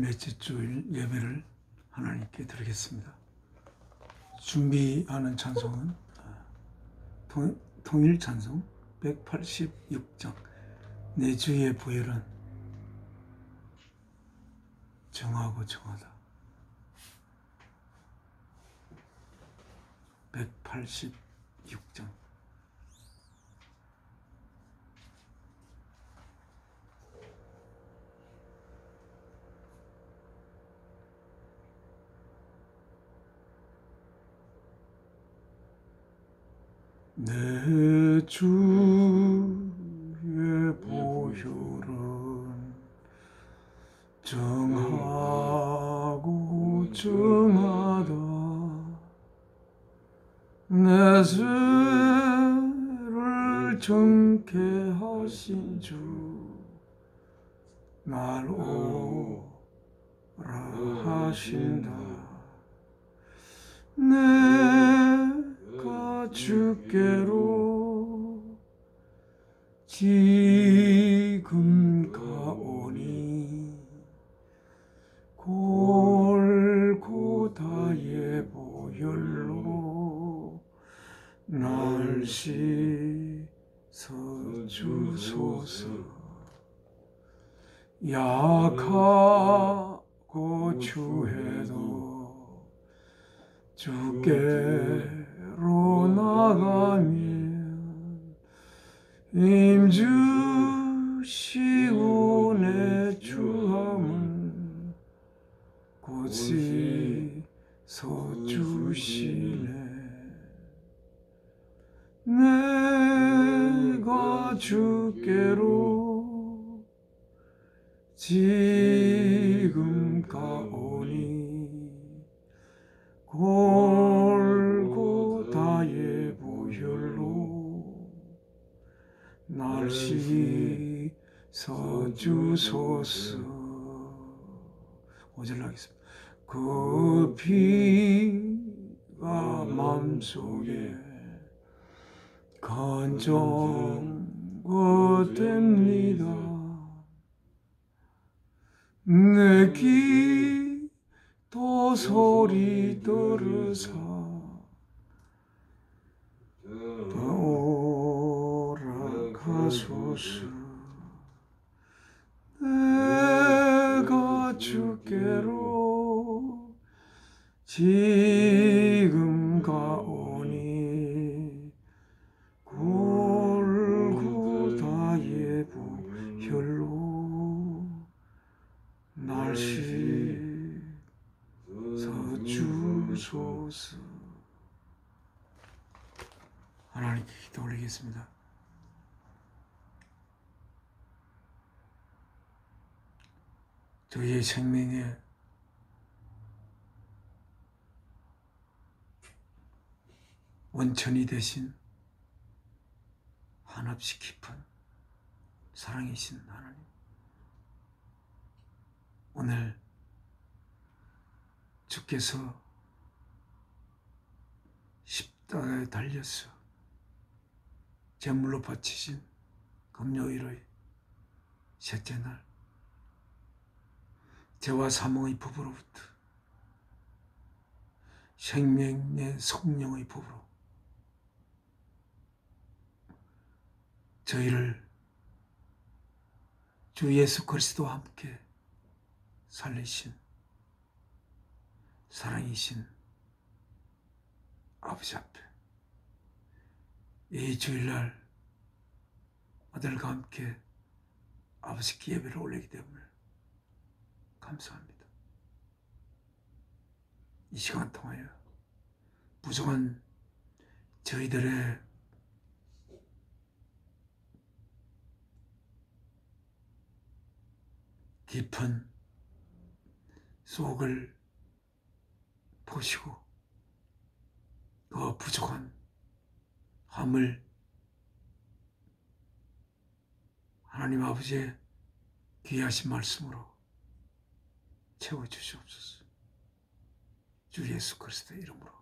넷째 주일 예배를 하나님께 드리겠습니다. 준비하는 찬송은 통일 찬송 186장 내 주의 보혈은 정하고 정하다. 186장 내 주의 보혈은 정하고 정하다. 내 죄를 정케 하신 주 날 오라 하신다. 내가 주께로 지금 가오니 골고다의 보혈로 날 씻어주소서. 약하고 추해도 주께로 나가면 힘주시고 내 주함은 곧 씻어주시네. 내가 주께로 지금 가오니 골고다의 보혈로 날 씻어주소서. 5절 하겠습니다. 그 피가 맘속에 간정거됩니다. 내 기도 소리 들으사 오락하소서. 내가 주께로 지금 가오니 골고다의 보혈로 날 씻어주소서. 하나님께 기도 올리겠습니다. 저희의 생명에 원천이 되신 한없이 깊은 사랑이신 하나님, 오늘 주께서 십자가에 달려서 제물로 바치신 금요일의 셋째 날, 죄와 사망의 법으로부터 생명의 성령의 법으로 저희를 주 예수 그리스도와 함께 살리신 사랑이신 아버지 앞에 이 주일날 아들과 함께 아버지께 예배를 올리기 때문에 감사합니다. 이 시간 통하여 부족한 저희들의 깊은 속을 보시고 그 부족한 함을 하나님 아버지의 귀하신 말씀으로 채워주시옵소서. 주 예수 그리스도의 이름으로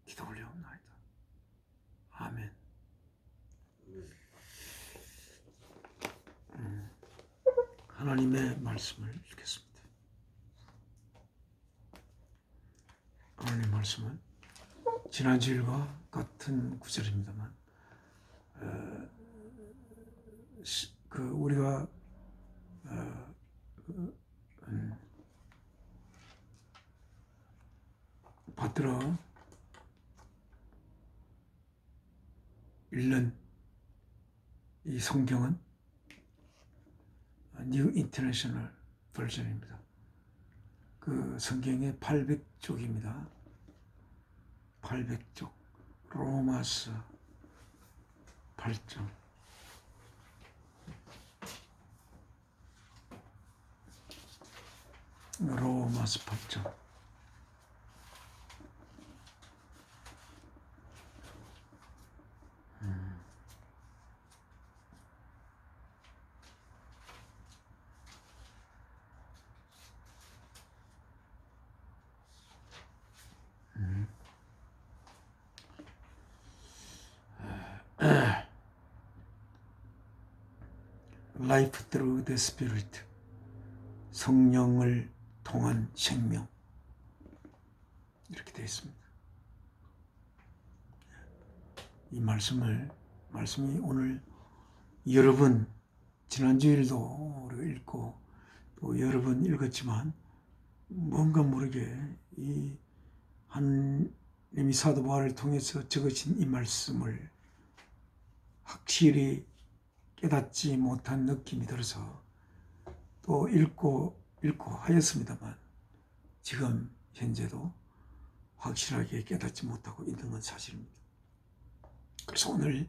기도 올려옵나이다. 아멘. 하나님의 말씀을 읽겠습니다. 하나님 말씀은 지난 주일과 같은 구절입니다만 우리가 받들어 읽는 이 성경은 뉴 인터내셔널 버전입니다. 그 성경의 800쪽입니다. 800쪽. 로마서 8장. 로마서 8장. Life through the Spirit. 성령을 통한 생명. 이렇게 되어 있습니다. 이 말씀이 오늘 여러 번, 지난주일도 우리가 읽고 또 여러 번 읽었지만 뭔가 모르게 이 하나님이 사도 바울을 통해서 적으신 이 말씀을 확실히 깨닫지 못한 느낌이 들어서 또 읽고 하였습니다만 지금 현재도 확실하게 깨닫지 못하고 있는 건 사실입니다. 그래서 오늘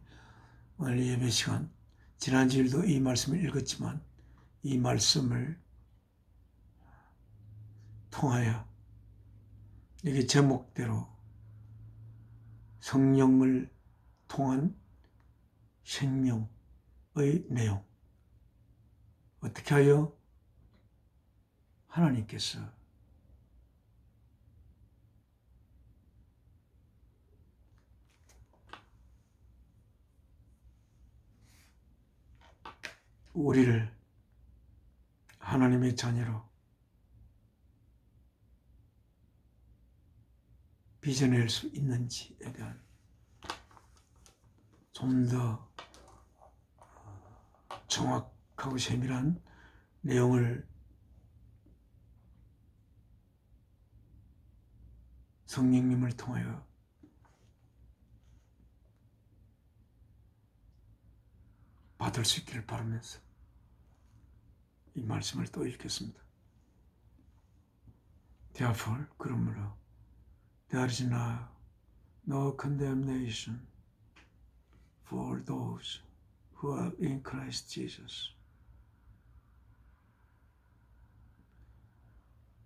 예배 시간, 지난주일도 이 말씀을 읽었지만 이 말씀을 통하여 이게 제목대로 성령을 통한 생명의 내용, 어떻게 하여 하나님께서 우리를 하나님의 자녀로 빚어낼 수 있는지에 대한 좀 더 정확하고 세밀한 내용을 성령님을 통하여 받을 수 있기를 바라면서 이 말씀을 또 읽겠습니다. Therefore, 그러므로 there is now no condemnation for those who are in Christ Jesus.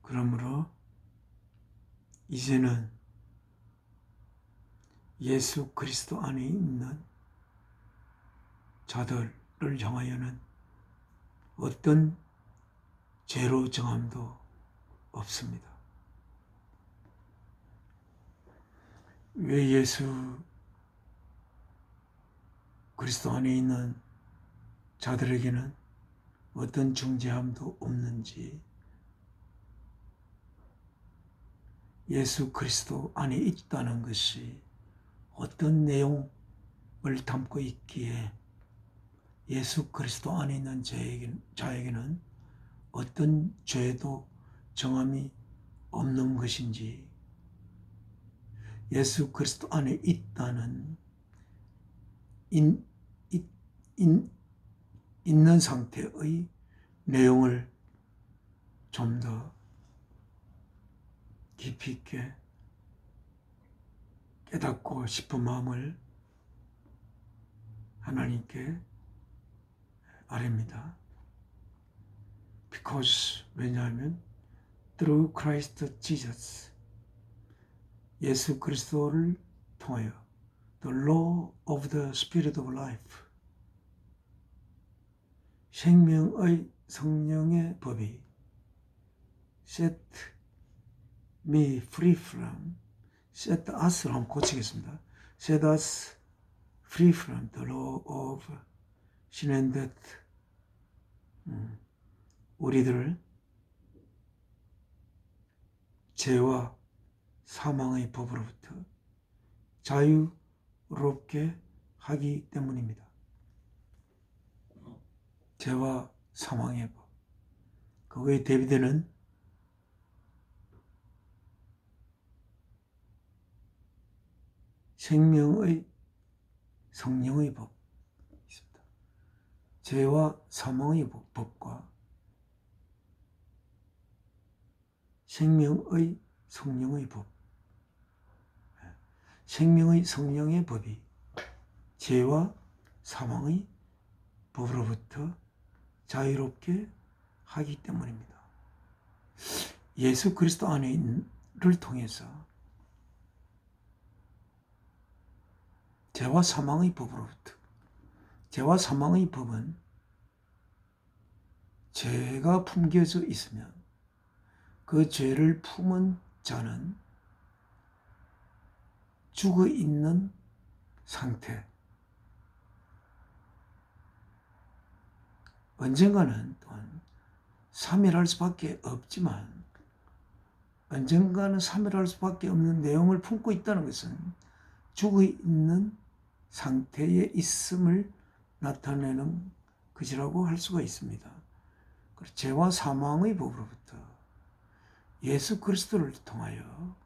그러므로 이제는 예수 그리스도 안에 있는 자들을 향하여는 어떤 죄로 정함도 없습니다. 왜 예수 그리스도 안에 있는 자들에게는 어떤 중죄함도 없는지, 예수 그리스도 안에 있다는 것이 어떤 내용을 담고 있기에 예수 그리스도 안에 있는 자에게는 어떤 죄도 정함이 없는 것인지, 예수 그리스도 안에 있다는 있는 상태의 내용을 좀 더 깊이 있게 깨닫고 싶은 마음을 하나님께 아뢰입니다. Because, 왜냐하면 through Christ Jesus, 예수 그리스도를 통하여 the law of the Spirit of life, 생명의 성령의 법이 set me free from, set us를 한번 고치겠습니다. set us free from the law of sin and death. 우리들을 죄와 사망의 법으로부터 자유롭게 하기 때문입니다. 죄와 사망의 법. 그거에 대비되는 생명의 성령의 법 있습니다. 죄와 사망의 법과 생명의 성령의 법. 생명의 성령의 법이 죄와 사망의 법으로부터 자유롭게 하기 때문입니다. 예수 그리스도 안에를 통해서 죄와 사망의 법으로부터, 죄와 사망의 법은 죄가 품겨져 있으면 그 죄를 품은 자는 죽어 있는 상태, 언젠가는 또한 사멸할 수밖에 없지만 언젠가는 사멸할 수밖에 없는 내용을 품고 있다는 것은 죽어 있는 상태에 있음을 나타내는 것이라고 할 수가 있습니다. 죄와 사망의 법으로부터 예수 그리스도를 통하여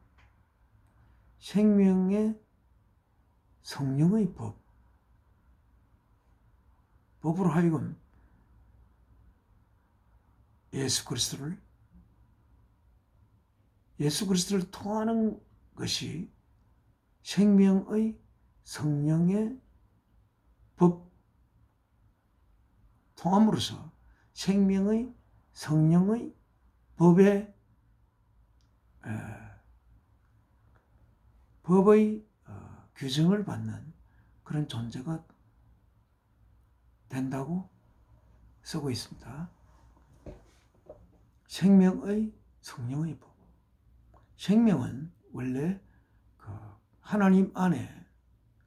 생명의 성령의 법으로 하여금 예수 그리스도를 통하는 것이 생명의 성령의 법 통함으로써 생명의 성령의 법의 규정을 받는 그런 존재가 된다고 쓰고 있습니다. 생명의 성령의 법. 생명은 원래 하나님 안에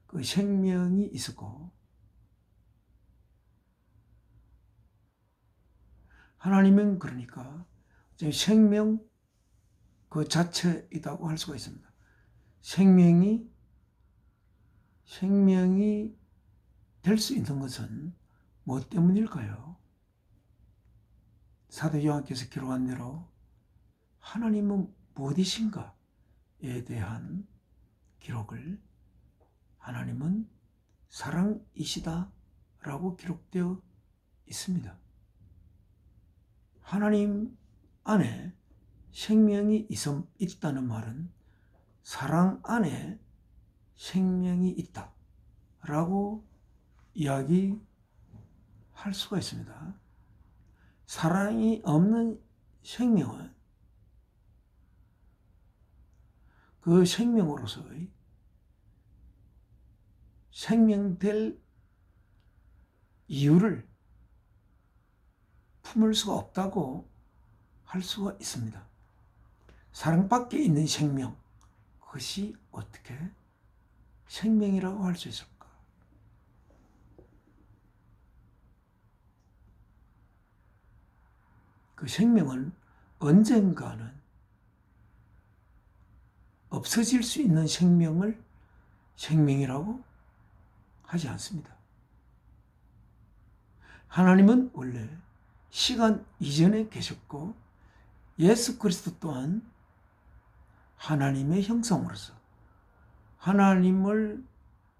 그 생명이 있었고 하나님은 그러니까 생명 그 자체이라고 할 수가 있습니다. 생명이 될 수 있는 것은 무엇 때문일까요? 사도 요한께서 기록한 대로 하나님은 무엇이신가에 대한 기록을 하나님은 사랑이시다라고 기록되어 있습니다. 하나님 안에 생명이 있다는 말은 사랑 안에 생명이 있다라고 이야기할 수가 있습니다. 사랑이 없는 생명은 그 생명으로서의 생명될 이유를 품을 수가 없다고 할 수가 있습니다. 사랑밖에 있는 생명, 그것이 어떻게 생명이라고 할 수 있을까? 그 생명은 언젠가는 없어질 수 있는 생명을 생명이라고 하지 않습니다. 하나님은 원래 시간 이전에 계셨고 예수 그리스도 또한 하나님의 형상으로서 하나님을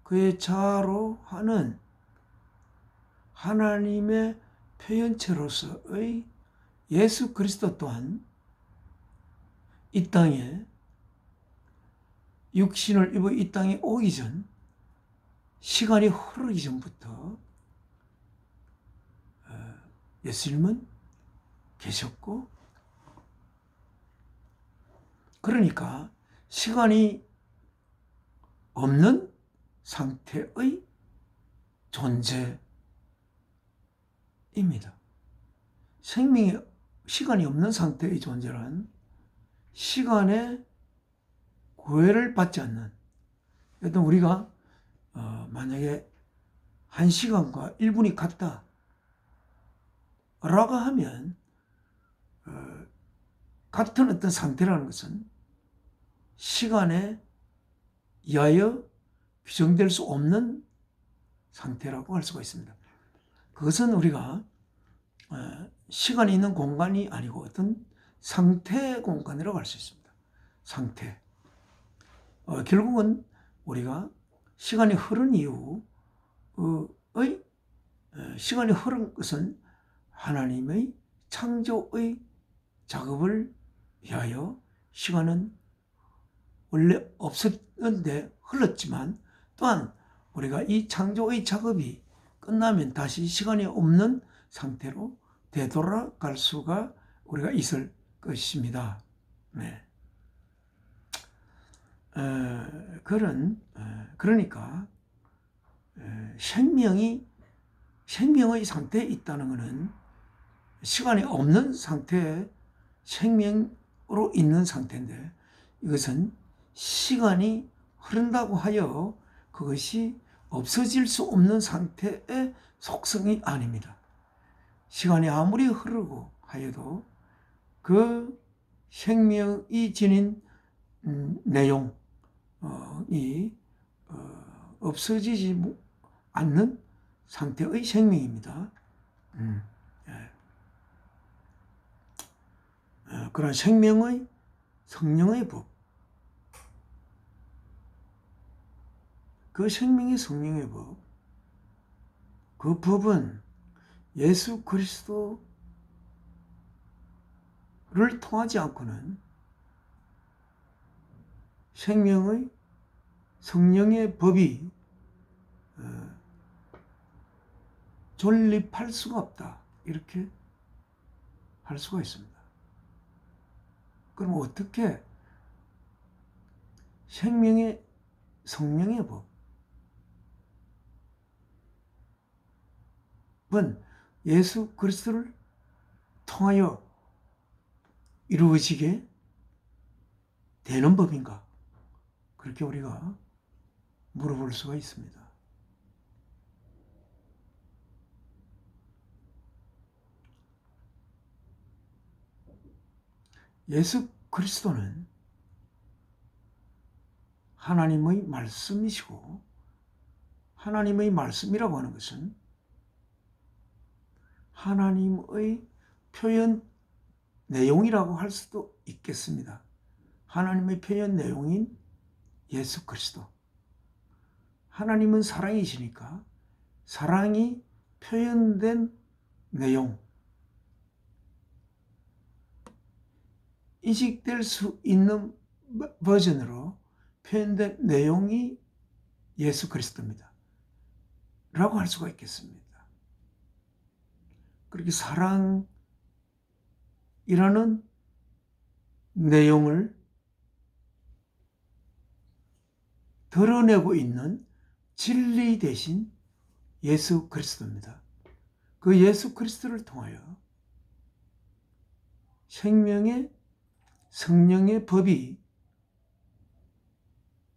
그의 자아로 하는 하나님의 표현체로서의 예수 그리스도 또한 이 땅에 육신을 입어 이 땅에 오기 전 시간이 흐르기 전부터 예수님은 계셨고 그러니까 시간이 없는 상태의 존재입니다. 시간이 없는 상태의 존재란 시간에 구애를 받지 않는, 여튼 우리가 만약에 1시간과 1분이 같다 라고 하면 같은 어떤 상태라는 것은 시간에 의하여 규정될 수 없는 상태라고 할 수가 있습니다. 그것은 우리가 시간이 있는 공간이 아니고 어떤 상태 공간이라고 할 수 있습니다. 상태. 결국은 우리가 시간이 흐른 이후의 시간이 흐른 것은 하나님의 창조의 작업을 위하여 시간은 원래 없었는데 흘렀지만 또한 우리가 이 창조의 작업이 끝나면 다시 시간이 없는 상태로 되돌아갈 수가 우리가 있을 것입니다. 네. 그러니까 생명의 상태에 있다는 것은 시간이 없는 상태에 생명으로 있는 상태인데 이것은 시간이 흐른다고 하여 그것이 없어질 수 없는 상태의 속성이 아닙니다. 시간이 아무리 흐르고 하여도 그 생명이 지닌 내용이 없어지지 않는 상태의 생명입니다. 그런 생명의 성령의 법, 그 생명의 성령의 법, 그 법은 예수 그리스도를 통하지 않고는 생명의 성령의 법이 존립할 수가 없다. 이렇게 할 수가 있습니다. 그럼 어떻게 생명의 성령의 법은 예수 그리스도를 통하여 이루어지게 되는 법인가? 그렇게 우리가 물어볼 수가 있습니다. 예수 그리스도는 하나님의 말씀이시고 하나님의 말씀이라고 하는 것은 하나님의 표현 내용이라고 할 수도 있겠습니다. 하나님의 표현 내용인 예수 그리스도. 하나님은 사랑이시니까 사랑이 표현된 내용, 인식될 수 있는 버전으로 표현된 내용이 예수 그리스도입니다. 라고 할 수가 있겠습니다. 그렇게 사랑이라는 내용을 드러내고 있는 진리 대신 예수 그리스도입니다. 그 예수 그리스도를 통하여 생명의 성령의 법이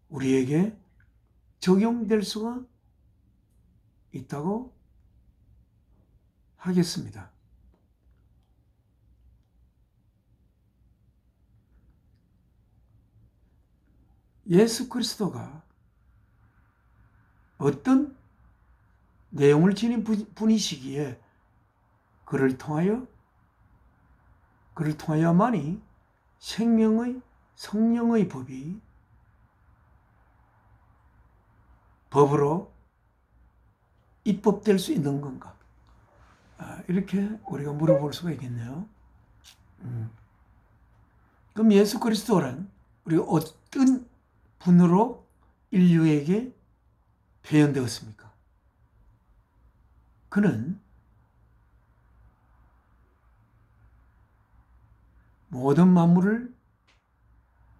우리에게 적용될 수가 있다고 하겠습니다. 예수 그리스도가 어떤 내용을 지닌 분이시기에 그를 통하여만이 생명의 성령의 법이 법으로 입법될 수 있는 건가? 이렇게 우리가 물어볼 수가 있겠네요. 그럼 예수 그리스도란 우리가 어떤 분으로 인류에게 표현되었습니까? 그는 모든 만물을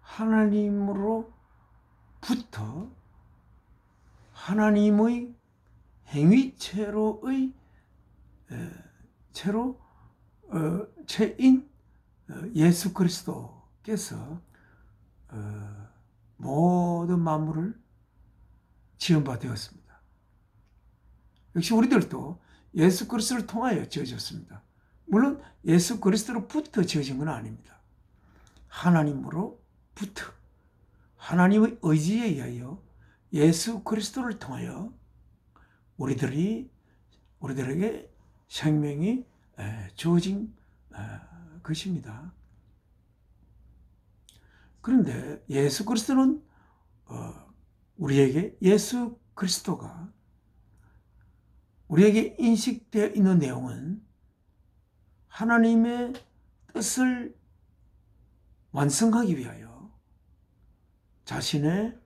하나님으로부터 하나님의 행위체로인 예수 그리스도께서 모든 만물을 지은 바 되었습니다. 역시 우리들도 예수 그리스도를 통하여 지어졌습니다. 물론 예수 그리스도로부터 지어진 건 아닙니다. 하나님으로부터 하나님의 의지에 의하여 예수 그리스도를 통하여 우리들에게 생명이 주어진 것입니다. 그런데 예수 그리스도는 우리에게 예수 그리스도가 우리에게 인식되어 있는 내용은 하나님의 뜻을 완성하기 위하여 자신의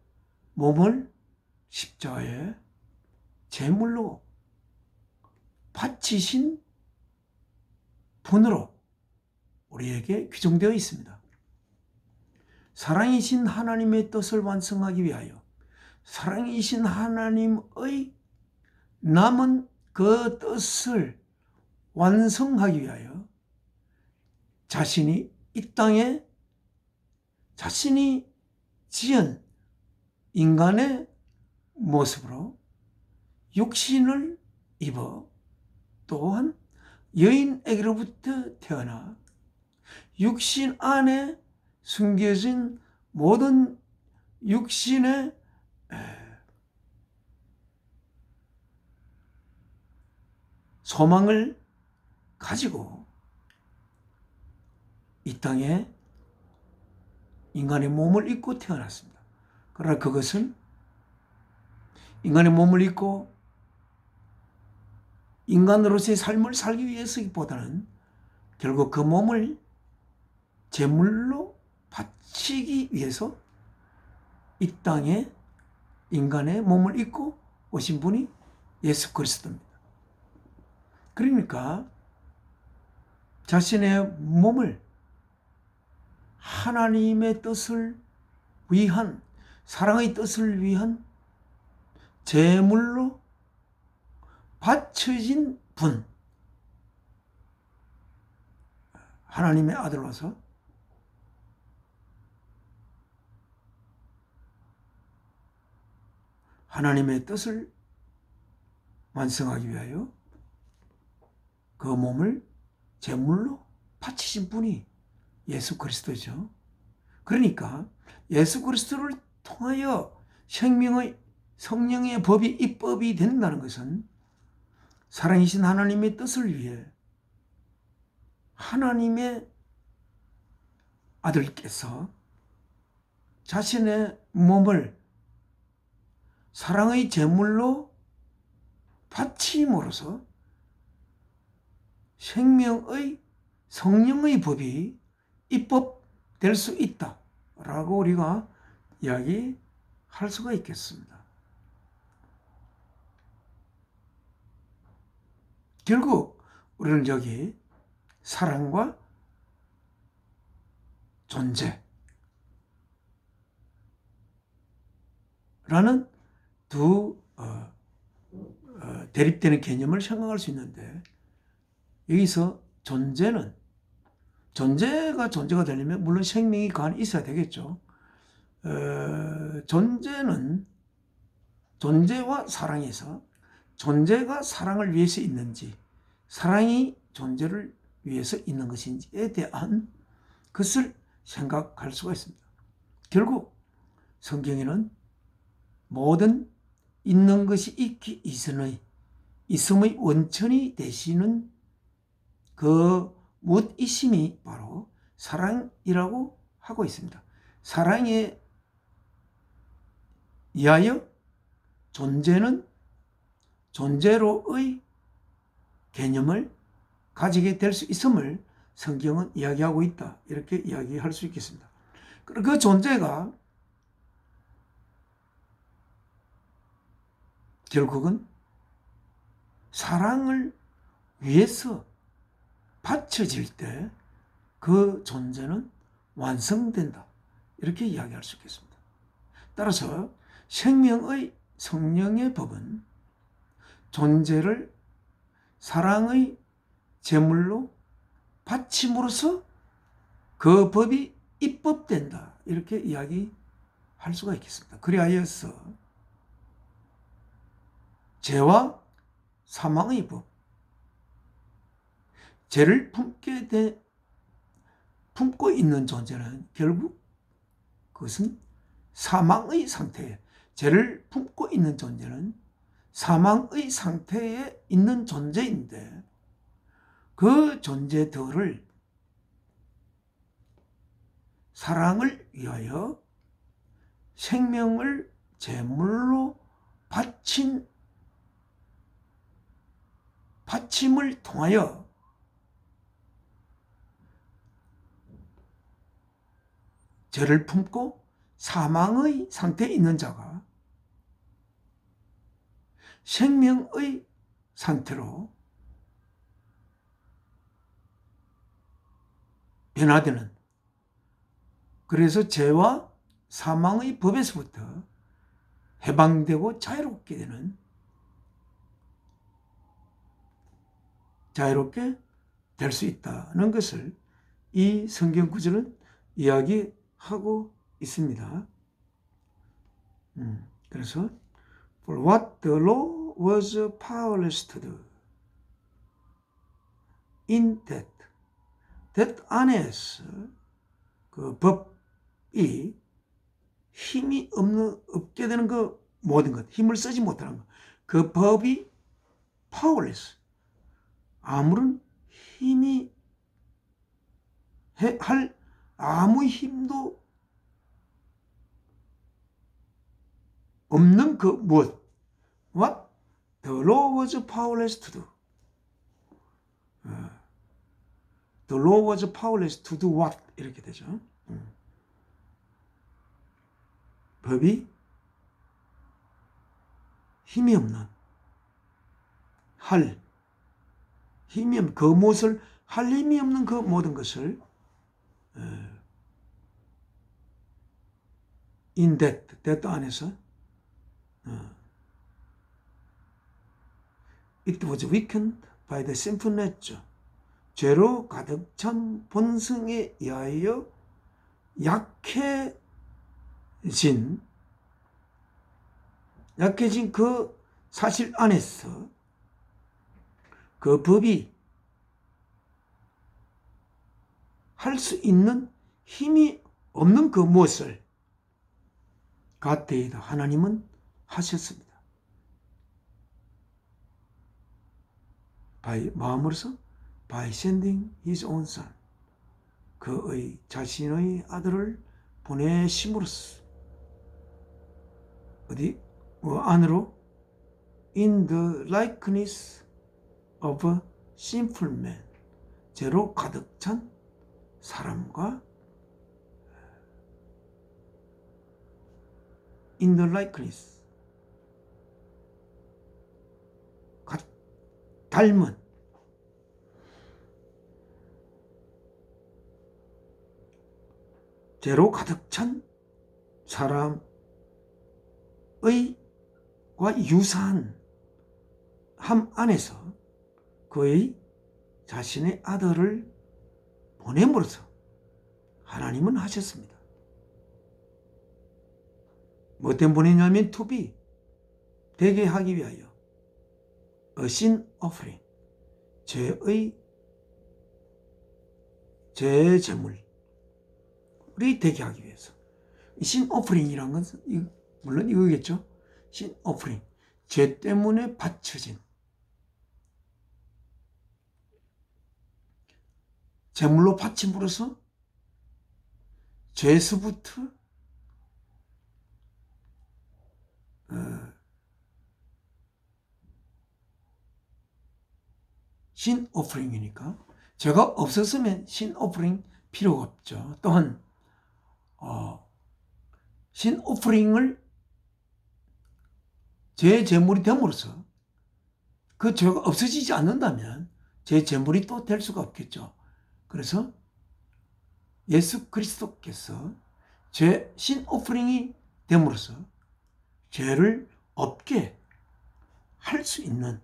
몸을 십자가에 제물로 바치신 분으로 우리에게 규정되어 있습니다. 사랑이신 하나님의 뜻을 완성하기 위하여 사랑이신 하나님의 남은 그 뜻을 완성하기 위하여 자신이 이 땅에 자신이 지은 인간의 모습으로 육신을 입어 또한 여인에게로부터 태어나 육신 안에 숨겨진 모든 육신의 소망을 가지고 이 땅에 인간의 몸을 입고 태어났습니다. 그러나 그것은 인간의 몸을 입고 인간으로서의 삶을 살기 위해서보다는 결국 그 몸을 제물로 바치기 위해서 이 땅에 인간의 몸을 입고 오신 분이 예수 그리스도입니다. 그러니까 자신의 몸을 하나님의 뜻을 위한, 사랑의 뜻을 위한 제물로 바쳐진 분, 하나님의 아들로서 하나님의 뜻을 완성하기 위하여 그 몸을 제물로 바치신 분이 예수 그리스도죠. 그러니까 예수 그리스도를 통하여 생명의 성령의 법이 입법이 된다는 것은 사랑이신 하나님의 뜻을 위해 하나님의 아들께서 자신의 몸을 사랑의 제물로 바침으로써 생명의 성령의 법이 입법될 수 있다라고 우리가 이야기할 수가 있겠습니다. 결국 우리는 여기 사랑과 존재라는 두 대립되는 개념을 생각할 수 있는데, 여기서 존재가 되려면 물론 생명이 그 안에 있어야 되겠죠. 존재는 존재와 사랑에서 존재가 사랑을 위해서 있는지 사랑이 존재를 위해서 있는 것인지에 대한 것을 생각할 수가 있습니다. 결국 성경에는 모든 있는 것이 있기 있음의 원천이 되시는 그 무엇이심이 바로 사랑이라고 하고 있습니다. 사랑에 의하여 존재는 존재로의 개념을 가지게 될 수 있음을 성경은 이야기하고 있다, 이렇게 이야기할 수 있겠습니다. 그 존재가 결국은 사랑을 위해서 바쳐질 때 그 존재는 완성된다, 이렇게 이야기할 수 있겠습니다. 따라서 생명의 성령의 법은 존재를 사랑의 제물로 바침으로써 그 법이 입법된다, 이렇게 이야기할 수가 있겠습니다. 그리하여서 죄와 사망의 법, 죄를 품고 있는 존재는 결국 그것은 사망의 상태에, 죄를 품고 있는 존재는 사망의 상태에 있는 존재인데, 그 존재들을 사랑을 위하여 생명을 제물로 바침을 통하여 죄를 품고 사망의 상태에 있는 자가 생명의 상태로 변화되는, 그래서 죄와 사망의 법에서부터 해방되고 자유롭게 되는, 자유롭게 될 수 있다는 것을 이 성경 구절은 이야기하고 있습니다. 그래서 For what the law was powerless to do, in that 안에서 그 법이 힘이 없게 되는 그 모든 것, 힘을 쓰지 못하는 것, 그 법이 powerless, 아무런 힘이 할 아무 힘도 없는 그 무엇, what the law was powerless to do. The law was powerless to do what? 이렇게 되죠. 법이 힘이 없는, 힘이 없는 그 무엇을 할 힘이 없는 그 모든 것을 in that 안에서 it was weakened by the sinful nature, 죄로 가득 찬 본성에 의하여 약해진 그 사실 안에서 그 법이 할 수 있는 힘이 없는 그 무엇을 가테이다, 하나님은 하셨습니다. 마음으로서 by sending his own son, 그의 자신의 아들을 보내심으로써 어디 안으로 in the likeness of a sinful man, 죄로 가득 찬 사람과 in the likeness, 닮은, 죄로 가득 찬 사람의 과 유사한 함 안에서 그의 자신의 아들을 보냄으로써 하나님은 하셨습니다. 뭐 때문에 보냈냐면 to be, 되게 하기 위하여 a sin offering, 죄의 제물이 되게 하기 위해서. 이 sin offering이라는 것은 물론 이거겠죠. sin offering, 죄 때문에 바쳐진 제물로 바침으로써 죄에서부터 신 오프링이니까 죄가 없었으면 신 오프링 필요가 없죠. 또한 신 오프링을 제 제물이 됨으로써 그 죄가 없어지지 않는다면 제 제물이 또 될 수가 없겠죠. 그래서 예수 그리스도께서 제 신 오프링이 됨으로써 죄를 없게 할 수 있는,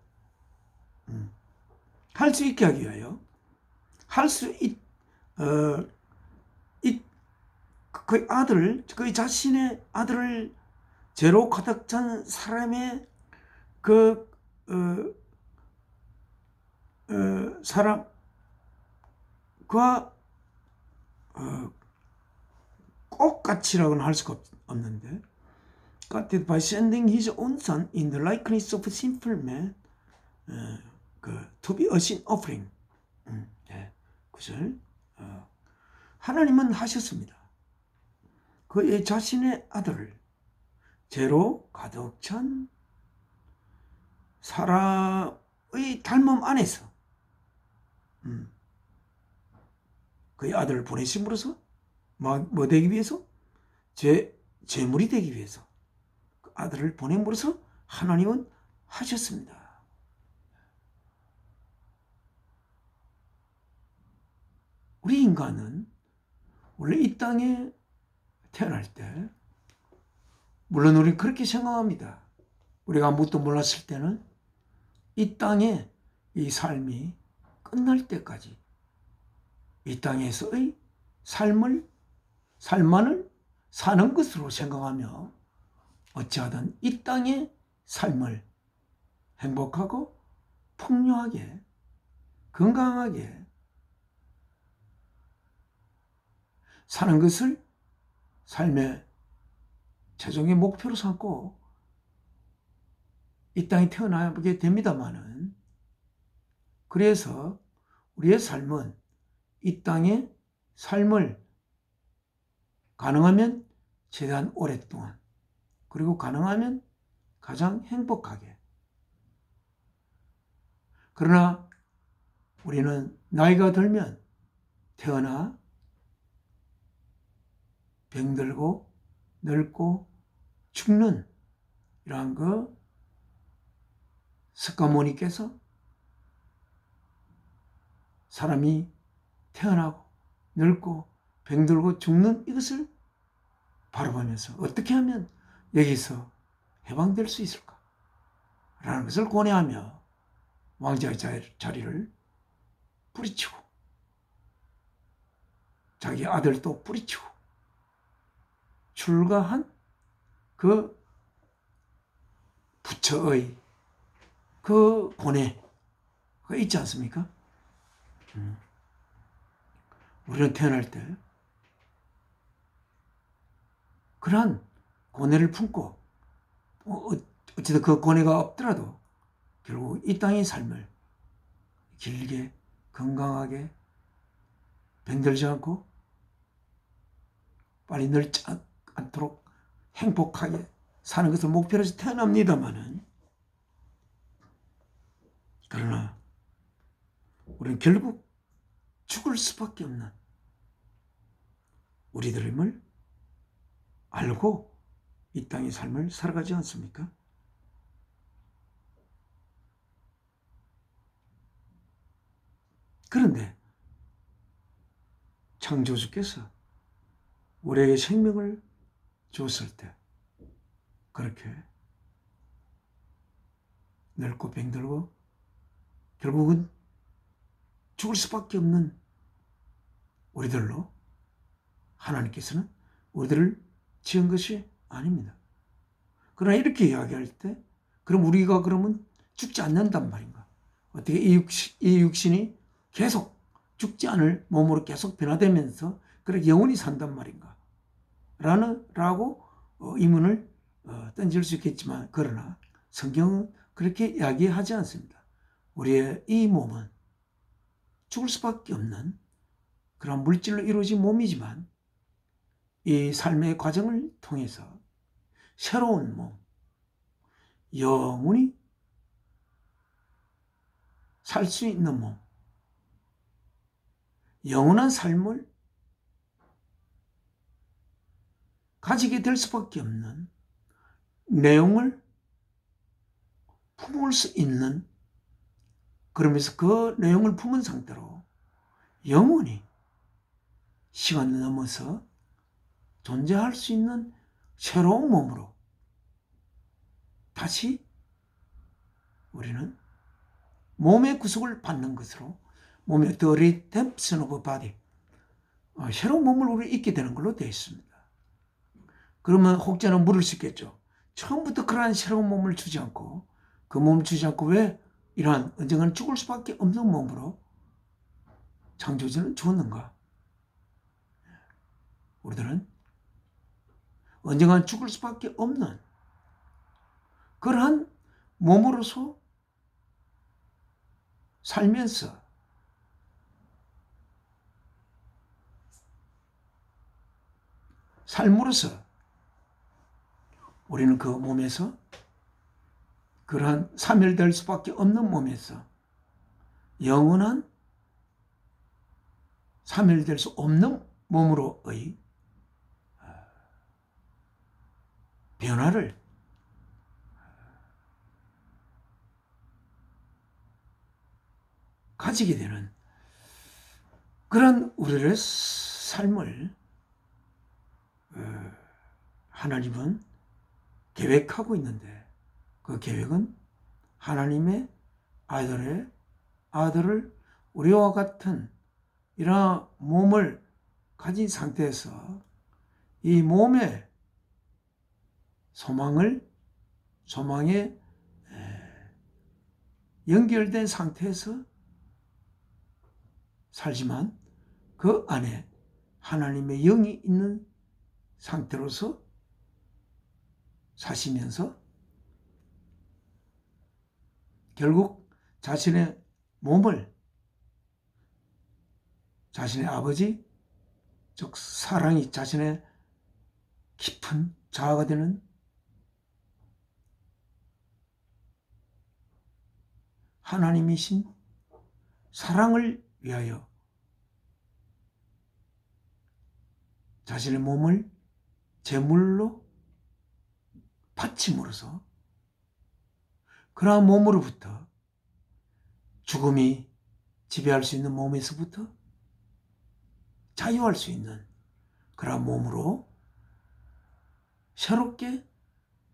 할 수 있게 하기 위하여, 그의 아들을, 그의 자신의 아들을 죄로 가득 찬 사람의 사람과 꽃같이라고는 할 수가 없는데 God did by sending his own son in the likeness of a sinful man to be a sin offering. 네, 9절. 하나님은 하셨습니다. 그의 자신의 아들을 죄로 가득 찬 사람의 닮음 안에서 그의 아들을 보내심으로써 뭐 되기 위해서? 제물이 되기 위해서 그 아들을 보냄으로써 하나님은 하셨습니다. 우리 인간은 원래 이 땅에 태어날 때 물론 우리는 그렇게 생각합니다. 우리가 아무것도 몰랐을 때는 이 땅에 이 삶이 끝날 때까지 이 땅에서의 삶만을 사는 것으로 생각하며 어찌하든 이 땅의 삶을 행복하고 풍요하게 건강하게 사는 것을 삶의 최종의 목표로 삼고 이 땅에 태어나게 됩니다마는 그래서 우리의 삶은 이 땅의 삶을 가능하면 최대한 오랫동안 그리고 가능하면 가장 행복하게 그러나 우리는 나이가 들면 태어나 병들고 늙고 죽는 이러한 석가모니께서 사람이 태어나고 늙고 병들고 죽는 이것을 바라보면서 어떻게 하면 여기서 해방될 수 있을까? 라는 것을 고뇌하며 왕자의 자리를 뿌리치고 자기 아들도 뿌리치고 출가한 그 부처의 그 고뇌가 있지 않습니까? 우리는 태어날 때 그러한 고뇌를 품고 어쨌든 그 고뇌가 없더라도 결국 이 땅의 삶을 길게 건강하게 병들지 않고 빨리 늙지 않도록 행복하게 사는 것을 목표로 해서 태어납니다마는 그러나 우리는 결국 죽을 수밖에 없는 우리들임을 알고 이 땅의 삶을 살아가지 않습니까? 그런데 창조주께서 우리에게 생명을 줬을 때 그렇게 늙고 병들고 결국은 죽을 수밖에 없는 우리들로 하나님께서는 우리들을 지은 것이 아닙니다. 그러나 이렇게 이야기할 때 그럼 우리가 그러면 죽지 않는단 말인가? 어떻게 이 육신이 계속 죽지 않을 몸으로 계속 변화되면서 그렇게 영원히 산단 말인가? 라고 의문을 던질 수 있겠지만 그러나 성경은 그렇게 이야기하지 않습니다. 우리의 이 몸은 죽을 수밖에 없는 그런 물질로 이루어진 몸이지만 이 삶의 과정을 통해서 새로운 몸, 영원히 살 수 있는 몸, 영원한 삶을 가지게 될 수밖에 없는 내용을 품을 수 있는 그러면서 그 내용을 품은 상태로 영원히 시간을 넘어서 존재할 수 있는 새로운 몸으로 다시 우리는 몸의 구속을 받는 것으로 몸의 The Redemption of Body 새로운 몸을 우리 잊게 되는 걸로 되어 있습니다. 그러면 혹자는 물을 수 있겠죠. 처음부터 그러한 새로운 몸을 주지 않고 그 몸을 주지 않고 왜 이러한 언젠가는 죽을 수밖에 없는 몸으로 창조주는 주었는가? 우리들은 언젠간 죽을 수밖에 없는 그러한 몸으로서 살면서 삶으로서 우리는 그 몸에서 그러한 사멸될 수밖에 없는 몸에서 영원한 사멸될 수 없는 몸으로의 변화를 가지게 되는 그런 우리의 삶을 하나님은 계획하고 있는데 그 계획은 하나님의 아들을 우리와 같은 이러한 몸을 가진 상태에서 이 몸의 소망에 연결된 상태에서 살지만 그 안에 하나님의 영이 있는 상태로서 사시면서 결국 자신의 몸을 자신의 아버지, 즉 사랑이 자신의 깊은 자아가 되는 하나님이신 사랑을 위하여 자신의 몸을 제물로 바침으로써 그러한 몸으로부터 죽음이 지배할 수 있는 몸에서부터 자유할 수 있는 그러한 몸으로 새롭게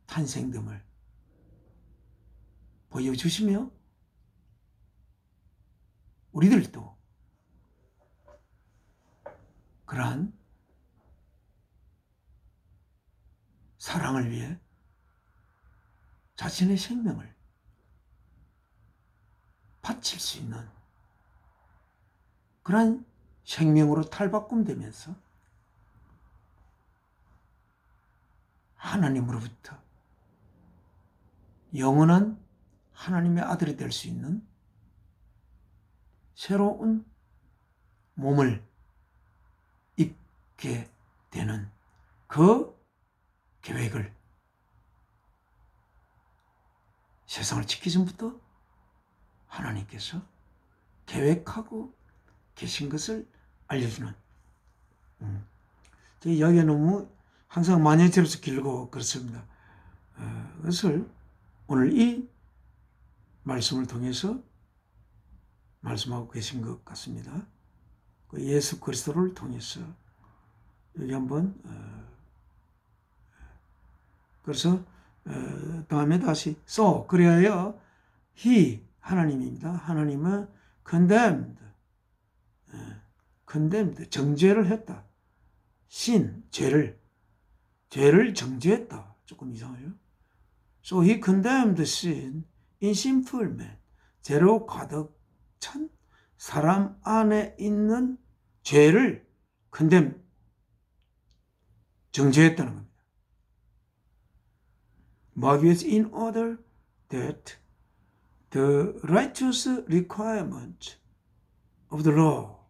탄생됨을 보여주시며 우리들도 그러한 사랑을 위해 자신의 생명을 바칠 수 있는 그러한 생명으로 탈바꿈되면서 하나님으로부터 영원한 하나님의 아들이 될 수 있는 새로운 몸을 입게 되는 그 계획을 세상을 짓기 전부터 하나님께서 계획하고 계신 것을 알려주는 제 이야기가 너무 항상 만연체로서 길고 그렇습니다. 그것을 오늘 이 말씀을 통해서 말씀하고 계신 것 같습니다. 그 예수 그리스도를 통해서 여기 한번 그래서 다음에 다시 그래야 he 하나님입니다. 하나님은 condemned 정죄를 했다. sin 죄를 정죄했다. 조금 이상해요. So he condemned sin in sinful man. 죄로 가득 찬 사람 안에 있는 죄를 정죄했다는 겁니다. 뭐하기 위해서? In order that the righteous requirement of the law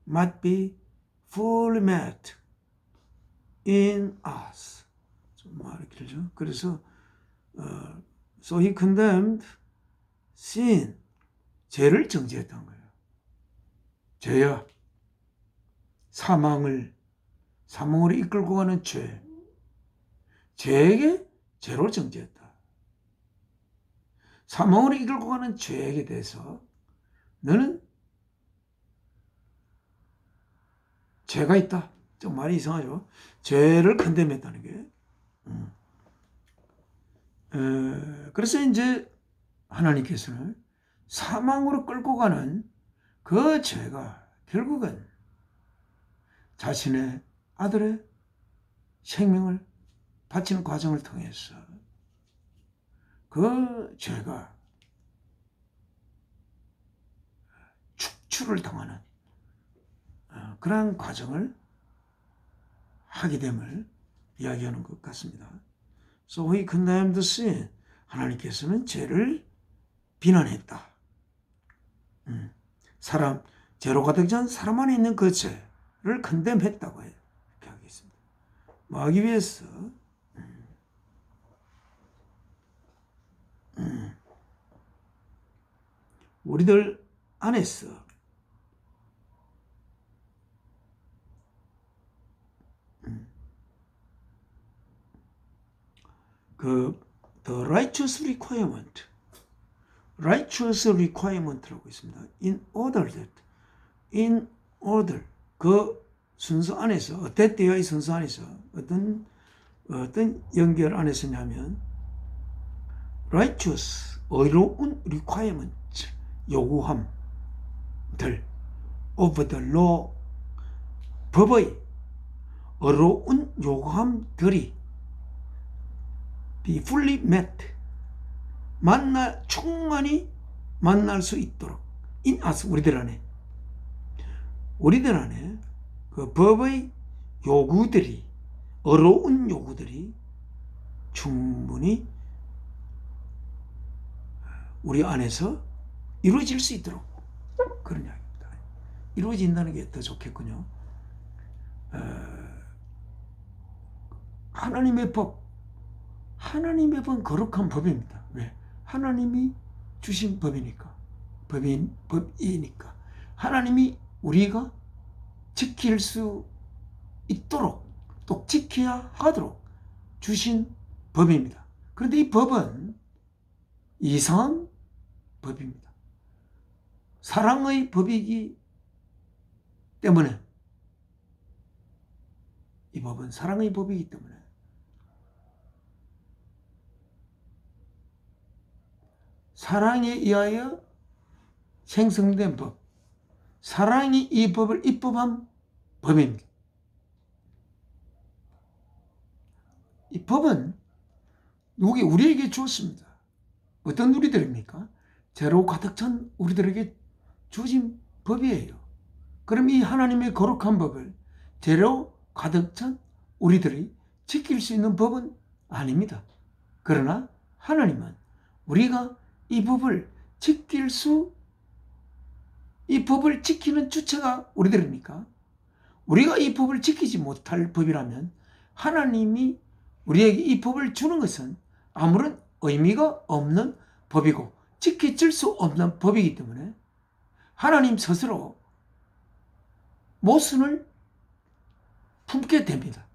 might be fully met in us. 좀 말이 길죠. 그래서 so he condemned sin, 죄를 정죄했던 거예요. 죄야, 사망을 이끌고 가는 죄에게 죄로 정죄했다. 사망으로 이끌고 가는 죄에게 대해서 너는 죄가 있다. 좀 말이 이상하죠. 죄를 컨뎀했다는 게. 그래서 이제 하나님께서는 사망으로 끌고 가는 그 죄가 결국은 자신의 아들의 생명을 바치는 과정을 통해서 그 죄가 축출을 당하는 그러한 과정을 하게 됨을 이야기하는 것 같습니다. So he condemned the sin. 하나님께서는 죄를 비난했다. 죄로 가득 찬 사람 안에 있는 그 죄를 condemn했다고 해요. 이렇게 하겠습니다. 뭐 하기 위해서 우리들 안에서 the righteous requirement라고 있습니다. in order 그 순서 안에서 어땠대요? 이 순서 안에서 어떤 연결 안에서냐면 righteous 의로운 requirement 요구함들 of the law 법의 의로운 요구함들이 be fully met 충만히 만날 수 있도록 in us 우리들 안에 그 법의 요구들이 의로운 요구들이 충분히 우리 안에서 이루어질 수 있도록 그런 이야기입니다. 이루어진다는 게 더 좋겠군요. 하나님의 법은 거룩한 법입니다. 왜? 하나님이 주신 법이니까. 법이니까. 하나님이 우리가 지킬 수 있도록 또 지켜야 하도록 주신 법입니다. 그런데 이 법은 이상한 법입니다. 사랑의 법이기 때문에 이 법은 사랑의 법이기 때문에 사랑에 의하여 생성된 법, 사랑이 이 법을 입법한 법입니다. 이 법은 누구에게 우리에게 주었습니다. 어떤 우리들입니까? 죄로 가득 찬 우리들에게 주어진 법이에요. 그럼 이 하나님의 거룩한 법을 죄로 가득 찬 우리들이 지킬 수 있는 법은 아닙니다. 그러나 하나님은 우리가 이 법을 지키는 주체가 우리들입니까? 우리가 이 법을 지키지 못할 법이라면 하나님이 우리에게 이 법을 주는 것은 아무런 의미가 없는 법이고 지켜질 수 없는 법이기 때문에 하나님 스스로 모순을 품게 됩니다.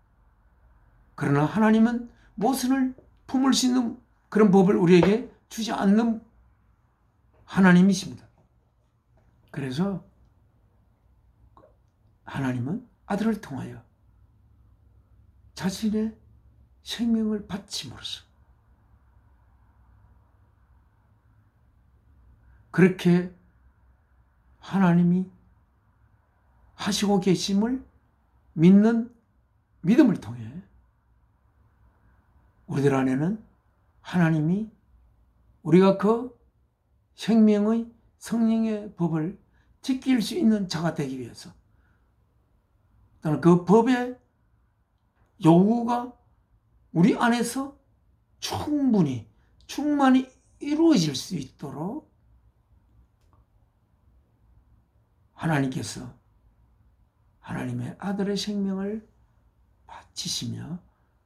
그러나 하나님은 모순을 품을 수 있는 그런 법을 우리에게 주지 않는 하나님이십니다. 그래서 하나님은 아들을 통하여 자신의 생명을 바침으로써 그렇게 하나님이 하시고 계심을 믿는 믿음을 통해 우리들 안에는 하나님이 우리가 그 생명의 성령의 법을 지킬 수 있는 자가 되기 위해서 또는 그 법의 요구가 우리 안에서 충만히 이루어질 수 있도록 하나님께서 하나님의 아들의 생명을 바치시며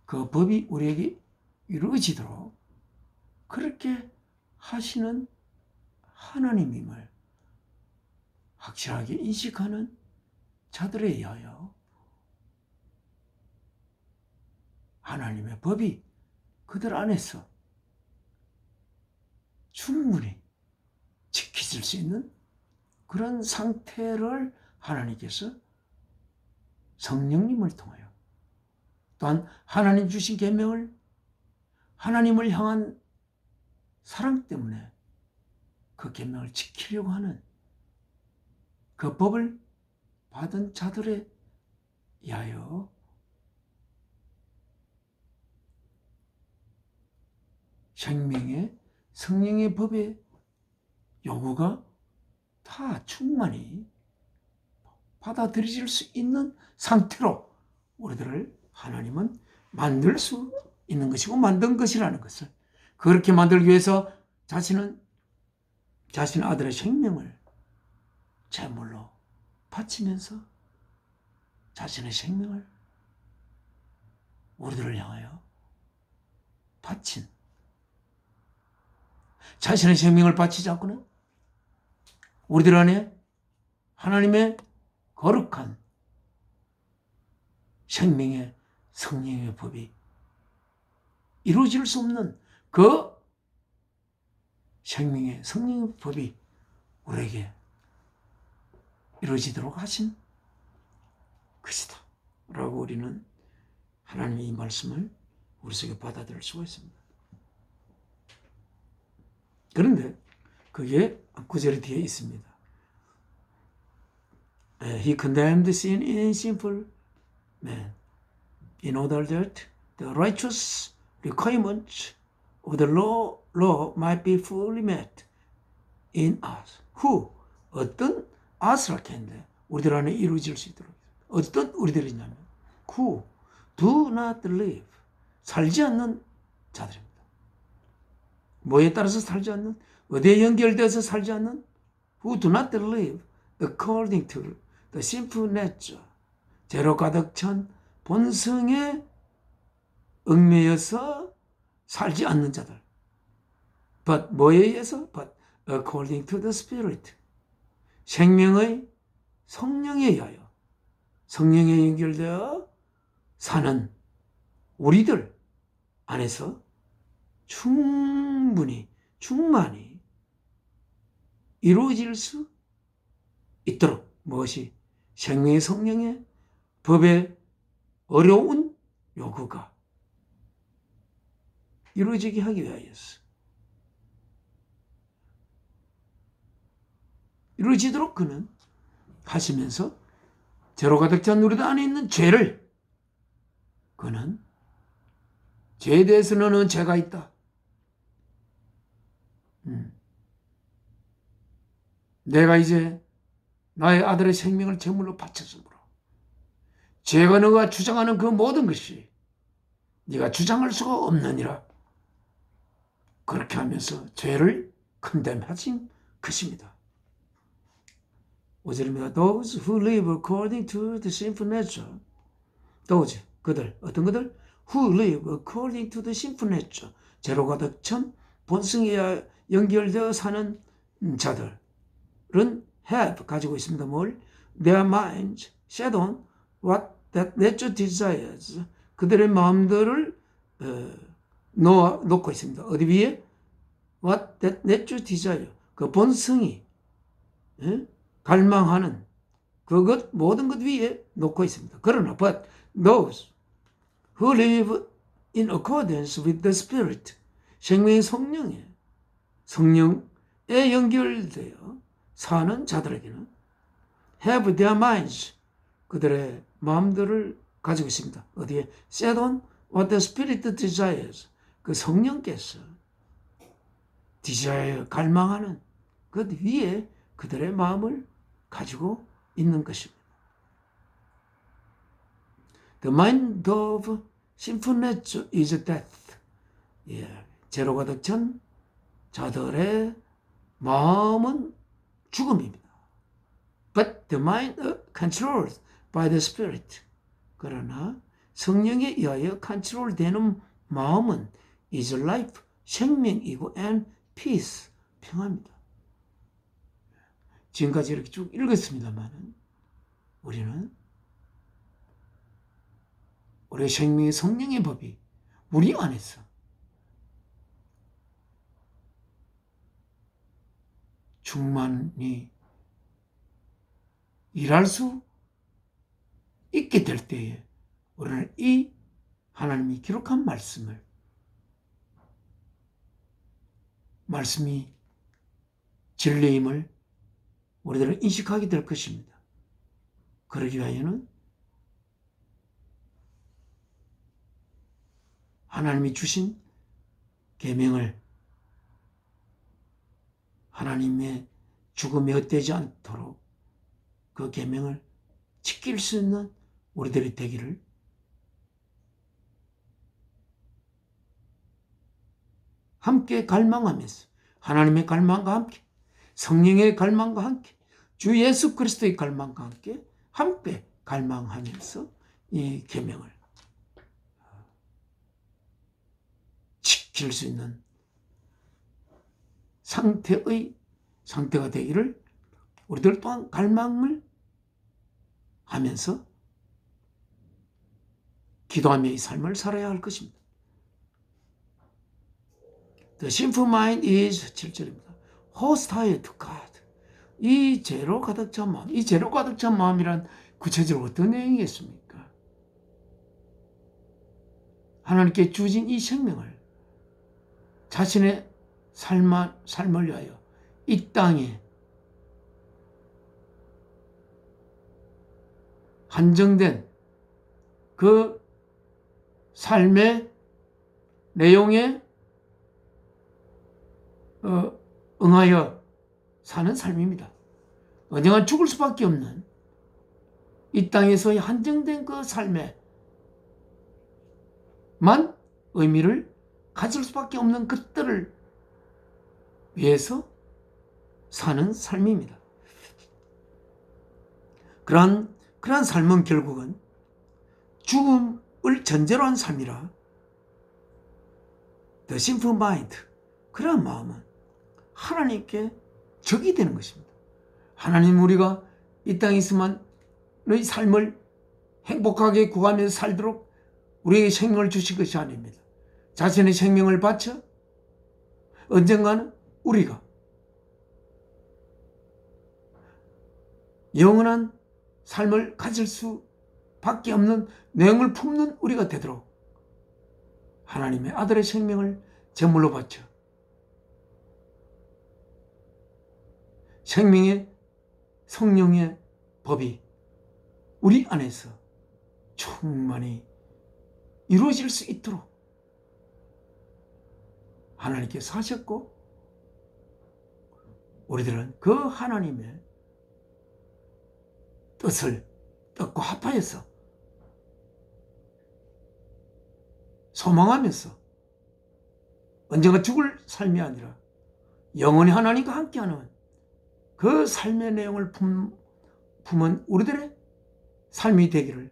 그 법이 우리에게 이루어지도록 그렇게 하시는 하나님임을 확실하게 인식하는 자들에 의하여 하나님의 법이 그들 안에서 충분히 지켜질 수 있는 그런 상태를 하나님께서 성령님을 통하여 또한 하나님 주신 계명을 하나님을 향한 사랑 때문에 그 계명을 지키려고 하는 그 법을 받은 자들에 의하여 생명의 성령의 법의 요구가 다 충만히 받아들여질 수 있는 상태로 우리들을 하나님은 만들 수 있는 것이고 만든 것이라는 것을, 그렇게 만들기 위해서 자신의 아들의 생명을 제물로 바치면서 자신의 생명을 우리들을 향하여 바친, 자신의 생명을 바치지 않고는 우리들 안에 하나님의 거룩한 생명의 성령의 법이 이루어질 수 없는 그 생명의 성령의 법이 우리에게 이루어지도록 하신 것이다 라고 우리는 하나님의 이 말씀을 우리 속에 받아들일 수가 있습니다. 그런데 그게 구절이 뒤에 있습니다. He condemned sin in simple man in order that the righteous requirements of the law might be fully met in us. Who? 어떤 us라 했는데 우리들 안에 이루어질 수 있도록. 어떤 우리들이냐면 who do not live, 살지 않는 자들입니다. 뭐에 따라서 살지 않는? 어디에 연결되어서 살지 않는? Who do not live according to the sinful nature, 죄로 가득 찬 본성에 얽매여서 살지 않는 자들. But 뭐에 의해서? But according to the Spirit, 생명의 성령에 의하여, 성령에 연결되어 사는 우리들 안에서 충만히 이루어질 수 있도록, 무엇이? 생명의 성령의 법의 어려운 요구가 이루어지게 하기 위하여서, 이루어지도록 그는 하시면서 죄로 가득 찬 우리들 안에 있는 죄를, 그는 죄에 대해서는 죄가 있다. 내가 이제 나의 아들의 생명을 제물로 바쳤으므로 죄가 너가 주장하는 그 모든 것이 네가 주장할 수가 없느니라. 그렇게 하면서 죄를 condemn하신 것입니다. 5절입니다. Those who live according to the sinful nature. Those, 그들, 어떤 그들? Who live according to the sinful nature. 죄로 가득 찬 본성에 연결되어 사는 자들은 have, 가지고 있습니다. 뭘? Their minds set on what that nature desires. 그들의 마음들을 놓고 있습니다. 어디 위에? What that nature desire. 그 본성이 갈망하는 그것, 모든 것 위에 놓고 있습니다. 그러나 but those who live in accordance with the Spirit, 생명의 성령에 연결되어 사는 자들에게는 have their minds, 그들의 마음들을 가지고 있습니다. 어디에? set on what the Spirit desires, 그 성령께서 desire, 갈망하는 그 위에 그들의 마음을 가지고 있는 것입니다. The mind of sinful nature is death. 죄로 가득 찬 자들의 마음은 죽음입니다. But the mind controlled by the Spirit. 그러나 성령에 의하여 컨트롤되는 마음은 is life, 생명이고 and peace, 평화입니다. 지금까지 이렇게 쭉 읽었습니다만 우리는 우리의 생명의 성령의 법이 우리 안에서 충만히 일할 수 있게 될 때에 우리는 이 하나님이 기록한 말씀이 진리임을 우리들은 인식하게 될 것입니다. 그러기 위하여는 하나님이 주신 계명을 하나님의 죽음에 헛되지 않도록 그 계명을 지킬 수 있는 우리들이 되기를 함께 갈망하면서 하나님의 갈망과 함께 성령의 갈망과 함께 주 예수 그리스도의 갈망과 함께 갈망하면서 이 계명을 지킬 수 있는 상태가 되기를 우리들 또한 갈망을 하면서 기도하며 이 삶을 살아야 할 것입니다. The sinful mind is 7절입니다. hostile to God. 이 죄로 가득 찬 마음. 이 죄로 가득 찬 마음이란 구체적으로 어떤 내용이겠습니까? 하나님께 주신 이 생명을 자신의 삶을 위하여 이 땅에 한정된 그 삶의 내용에 응하여 사는 삶입니다. 언젠가 죽을 수밖에 없는 이 땅에서의 한정된 그 삶에만 의미를 가질 수밖에 없는 것들을 위해서 사는 삶입니다. 그러한 삶은 결국은 죽음을 전제로 한 삶이라 The sinful mind, 그러한 마음은 하나님께 적이 되는 것입니다. 하나님, 우리가 이 땅에 있으면 너희 삶을 행복하게 구하면서 살도록 우리에게 생명을 주신 것이 아닙니다. 자신의 생명을 바쳐 언젠가는 우리가 영원한 삶을 가질 수밖에 없는 내용을 품는 우리가 되도록 하나님의 아들의 생명을 제물로 바쳐 생명의 성령의 법이 우리 안에서 충만히 이루어질 수 있도록 하나님께서 하셨고, 우리들은 그 하나님의 뜻과 합하여서 소망하면서 언젠가 죽을 삶이 아니라 영원히 하나님과 함께하는 그 삶의 내용을 품은 우리들의 삶이 되기를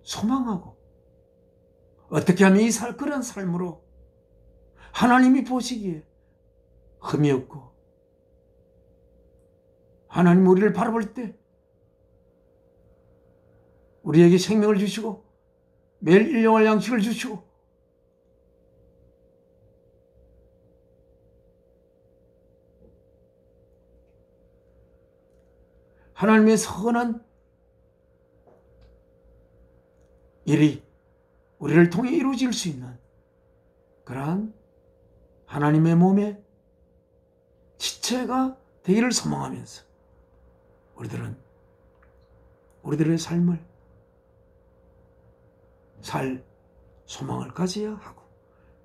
소망하고, 어떻게 하면 그런 삶으로 하나님이 보시기에 흠이 없고, 하나님 우리를 바라볼 때 우리에게 생명을 주시고 매일 일용할 양식을 주시고 하나님의 선한 일이 우리를 통해 이루어질 수 있는 그러한 하나님의 몸의 지체가 되기를 소망하면서 우리들은 우리들의 삶을 살 소망을 가져야 하고,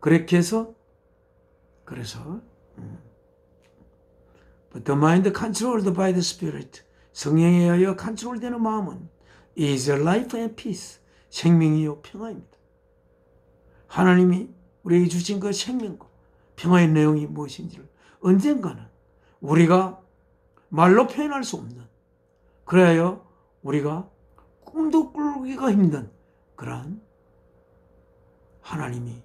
그렇게 해서 But the mind controlled by the Spirit, 성령에 의하여 컨트롤되는 마음은 is life and peace, 생명이요 평화입니다. 하나님이 우리에게 주신 그 생명과 평화의 내용이 무엇인지를 언젠가는 우리가 말로 표현할 수 없는, 그래야 우리가 꿈도 꾸기가 힘든 그러한 하나님이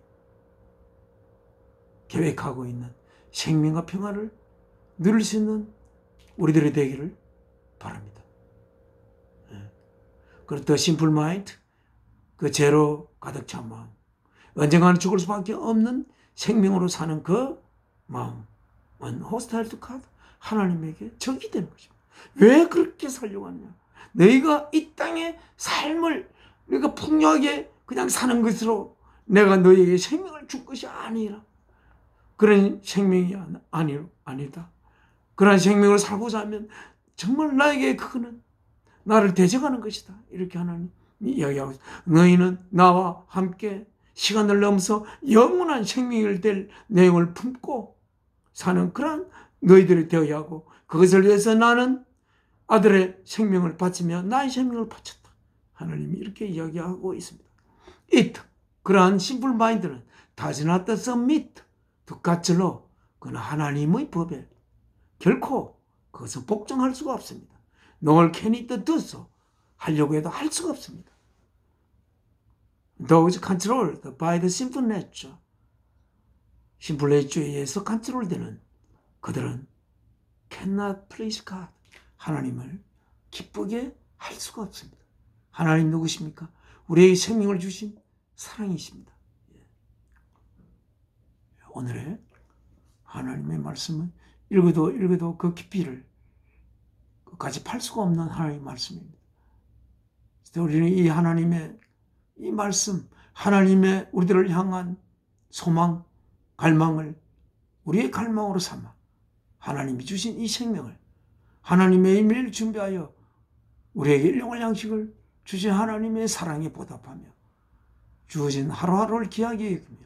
계획하고 있는 생명과 평화를 누릴 수 있는 우리들이 되기를 바랍니다. 그리고 The simple mind, 그 죄로 가득 찬 마음, 언젠가는 죽을 수밖에 없는 생명으로 사는 그 마음은 hostile to God, 하나님에게 적이 되는 것입니다. 왜 그렇게 살려고 하느냐? 너희가 이 땅의 삶을 너희가 풍요하게 그냥 사는 것으로 내가 너희에게 생명을 줄 것이 아니라, 그런 생명이 아니다. 그런 생명을 살고자 하면 정말 나에게 그거는 나를 대적하는 것이다. 이렇게 하나님이 이야기하고 있습니다. 너희는 나와 함께 시간을 넘어서 영원한 생명이 될 내용을 품고 사는 그런 너희들이 되어야 하고, 그것을 위해서 나는 아들의 생명을 바치며 나의 생명을 바쳤다. 하나님이 이렇게 이야기하고 있습니다. It, 그러한 심플 마인드는 does not submit, 득가절로 그는 하나님의 법에 결코 그것을 복종할 수가 없습니다. 농을 괜히 뜻서 하려고 해도 할 수가 없습니다. Those controlled by the simple nature, 심플 내추에 의해서 컨트롤되는 그들은 cannot please God, 하나님을 기쁘게 할 수가 없습니다. 하나님 누구십니까? 우리에게 생명을 주신 사랑이십니다. 오늘의 하나님의 말씀은 읽어도 그 깊이를 끝까지 팔 수가 없는 하나님의 말씀입니다. 우리는 이 하나님의 이 말씀, 하나님의 우리들을 향한 소망, 갈망을 우리의 갈망으로 삼아 하나님이 주신 이 생명을 하나님의 의미를 준비하여 우리에게 일용할 양식을 주신 하나님의 사랑에 보답하며 주어진 하루하루를 귀하게 여기며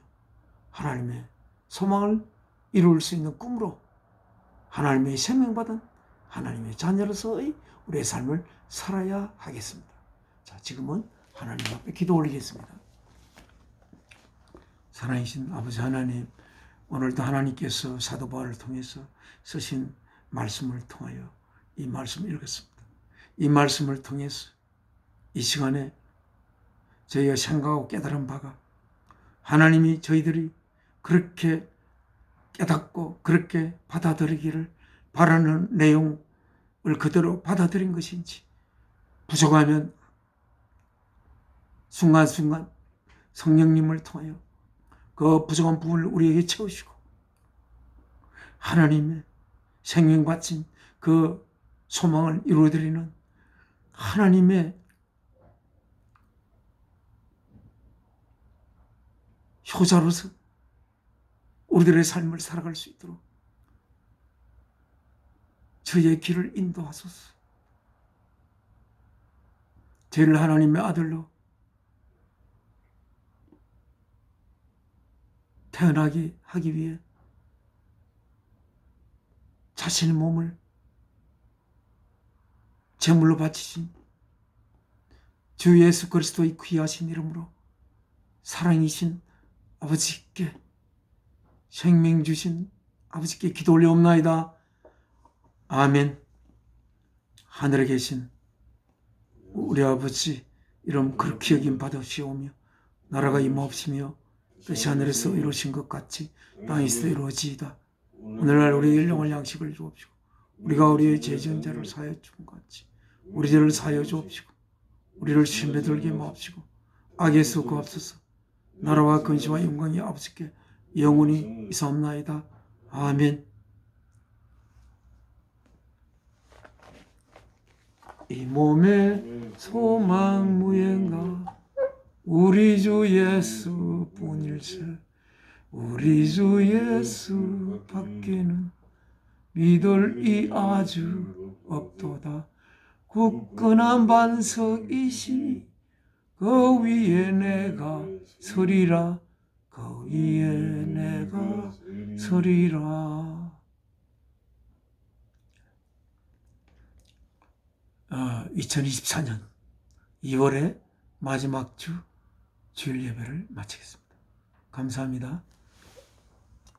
하나님의 소망을 이룰 수 있는 꿈으로 하나님의 생명받은 하나님의 자녀로서의 우리의 삶을 살아야 하겠습니다. 자, 지금은 하나님 앞에 기도 올리겠습니다. 살아계신 아버지 하나님, 오늘도 하나님께서 사도 바울을 통해서 쓰신 말씀을 통하여 이 말씀을 읽었습니다. 이 말씀을 통해서 이 시간에 저희가 생각하고 깨달은 바가 하나님이 저희들이 그렇게 깨닫고 그렇게 받아들이기를 바라는 내용을 그대로 받아들인 것인지, 부족하면 순간순간 성령님을 통하여 그 부족한 부분을 우리에게 채우시고 하나님의 생명 바친 그 소망을 이루어드리는 하나님의 효자로서 우리들의 삶을 살아갈 수 있도록 저희의 길을 인도하소서. 저희를 하나님의 아들로 태어나게 하기 위해 자신의 몸을 제물로 바치신 주 예수 그리스도의 귀하신 이름으로 사랑이신 아버지께, 생명 주신 아버지께 기도 올려옵나이다. 아멘. 하늘에 계신 우리 아버지 이름 그렇게 여김 받으시오며 나라가 임하옵시며 뜻이 하늘에서 이루어진 것 같이 땅에서 이루어지이다. 오늘날 우리의 일용할 양식을 주옵시고 우리가 우리의 죄전자를 사하여 준 것 같이 우리 죄를 사하여 주옵시고 우리를 시험에 들게 마옵시고 악에서 구하옵소서. 나라와 근시와 영광이 아버지께 영원히 있사옵나이다. 아멘. 이 몸의 소망 무행가 우리 주 예수 뿐일세. 우리 주 예수 밖에는 믿을 이 아주 없도다. 굳건한 반석이시니 그 위에 내가 서리라. 그 위에 내가 서리라. 2024년 2월의 마지막 주 주일 예배를 마치겠습니다. 감사합니다.